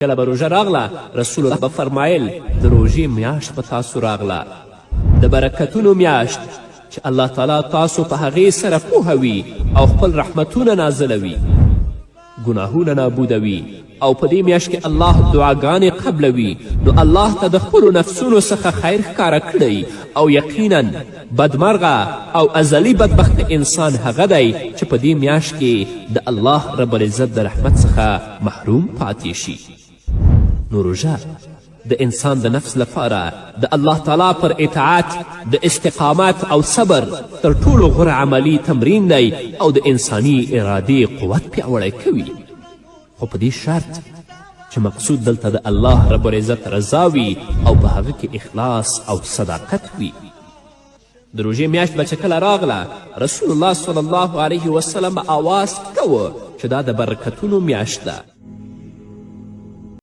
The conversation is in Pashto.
کله به روژه راغله رسول الله به فرمایل د روژې میاشت په تاسو راغله د برکتونو میاشت چې الله تعالی تاسو په هغې سره پوهوي او خپل رحمتونه نازلوي، ګناهونه نابودوي او په دې میاشت کې الله دعاګانې قبلوي. نو الله ته د خپلو نفسونو څخه خیر ښکاره کړی او یقینا بدمرغه او ازلی بدبخت انسان هغه دی چې په دې میاشت کې د الله رب العزت د رحمت څخه محروم پاتې شي. نو روژه د انسان د نفس لپاره د الله تعالی پر اطاعت د استقامت او صبر تر ټولو غوره عملی تمرین دی او د انساني ارادې قوت پیاوړی کوي، خو په دې شرط چې مقصود دلته د الله رب العزت رضا وي او په هغه کې اخلاص او صداقت وي. د روژې میاشت به چې کله راغله رسول الله صلی الله علیه وسلم آواز کوه چې دا د برکتونو میاشت ده.